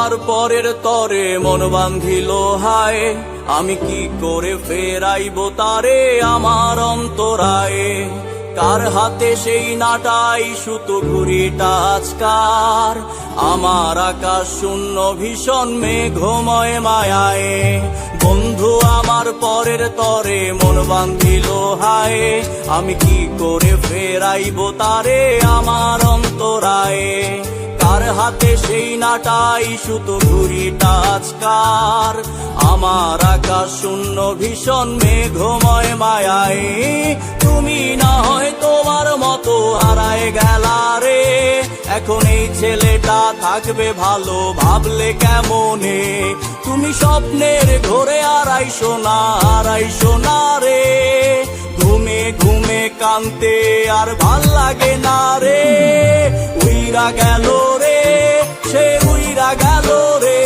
আমার পরের তরে মন বান্ধিল হায়, আমি কি করে ফেরাইব তারে আমার অন্তরায়ে। কার হাতে সেই নাটাই সুতো ঘুড়িটা আজকার, আমার আকাশ শূন্য ভীষণ মেঘময় মায়ায়। বন্ধু আমার পরের তরে মন বান্ধিল হায়, আমি কি করে ফেরাইব তারে আমার অন্তরায়ে। কার হাতে সেই নাটাই সুতো ঘুড়িটা আজকার, আমার আকাশ শূন্য ভীষণ মেঘময় মায়ায়। তুমি না হয় তোমার মতো হারায় গেলা রে, এখন এই ছেলেটা থাকবে ভালো ভাবলে কেমনে। তুমি স্বপ্নের ঘরে আড়াইশো না রে, ঘুমে ঘুমে কানতে আর ভাল লাগে না রে। উইরা গেল রে, সে উইরা গেল রে,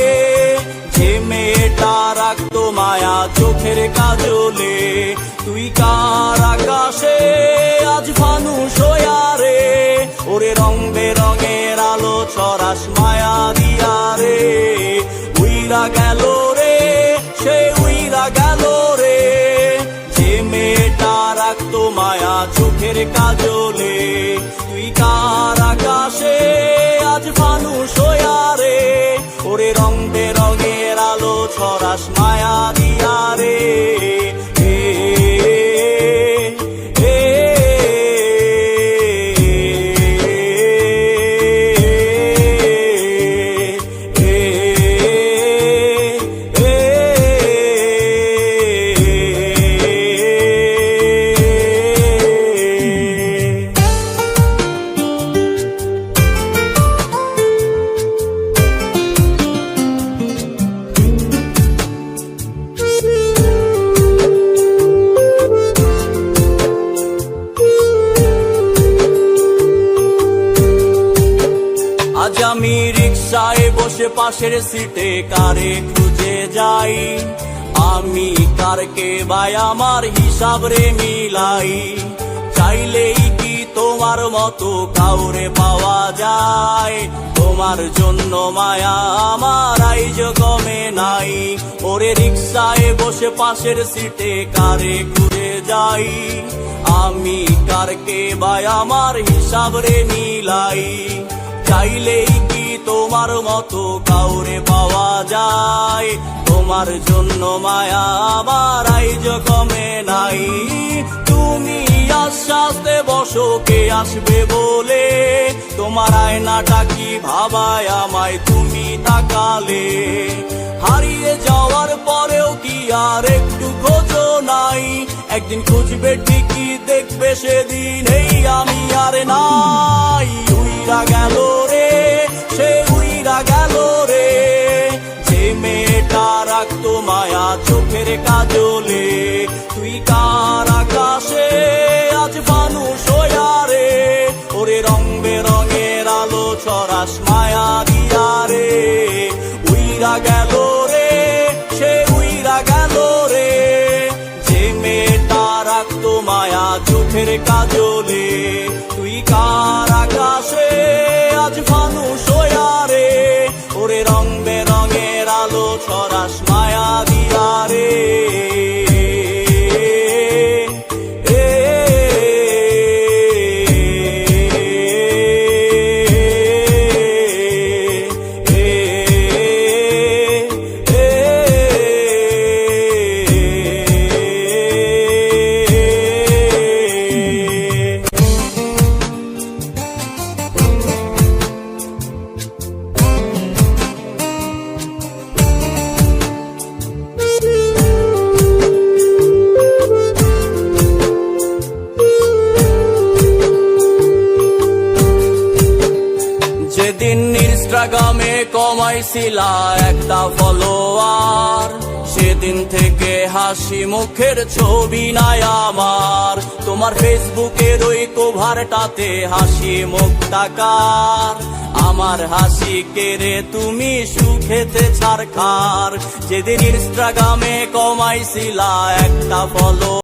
যে মেয়েটা রাখতো মায়া চোখের কাজলে। তুই কার আকাশে আজ ফানুস হইয়া রে, ওরে রং বেরঙের আলো ছড়াস মায়া দিয়া রে। উইরা গেল রে, সে উইরা গেল রে, যে মেয়েটা রাখতো মায়া চোখের কাজলে। তুই কার আকাশে আজ ফানুস হইয়া রে, ওরে রং বেরঙের আলো ছড়াস মায়া দিয়া রে। আজ আমি রিকশায় বসে পাশের সিটে কারে খুঁজে যাই, আমি কারকে ভাই আমার হিসাব রে মিলাই। চাইলেই কি তোমার মতো কাউরে পাওয়া যায়, তোমার জন্য মায়া আমার আইজ কমে নাই। ওরে রিকশায় বসে পাশের সিটে কারে খুঁজে যাই, আমি কারকে ভাই আমার হিসাব রে মিলাই। চাইলেই কি তোমার মতো কাউরে পাওয়া যায়, তোমার জন্য মায়া আমার আইজ কমে নাই। তুমি আশ্বাসে বসো কে আসবে বলে, তোমার আয়নাটা কি ভাবায় আমায় তুমি তাকালে। হারিয়ে যাওয়ার পরেও কি আর একটু খোঁজো নাই, একদিন খুঁজবে ঠিকই দেখবে সেদিন এই আমি আর নাই। উইরা গেল রে, সে উইরা গেল রে, যে মেয়েটা রাখতো মায়া চোখের কাজলে। তুই কার আকাশে আজ ফানুস হইয়া রে, ওরে রং বেরঙের আলো ছড়াস মায়া দিয়া রে। উইরা গেল রে, সে উইরা গেল রে, যে মেয়েটা রাখতো মায়া চোখের কাজলে। তুই কার আকাশে আজ ফানুস হইয়া রে, ওরে রং বেরঙের আলো ছড়াস মায়া দিয়া রে। যেদিন ইনস্টাগ্রামে কমাইছিলা একটা ফলোয়ার, সেদিন থেকে হাসি মুখের ছবি নাই আমার। তোমার ফেসবুকের ওই কভারটাতে হাসি মুখ টাকার, আমার হাসি কেড়ে তুমি সুখেতে ছাড়খার। যেদিন ইনস্টাগ্রামে কমাইছিলা একটা ফলো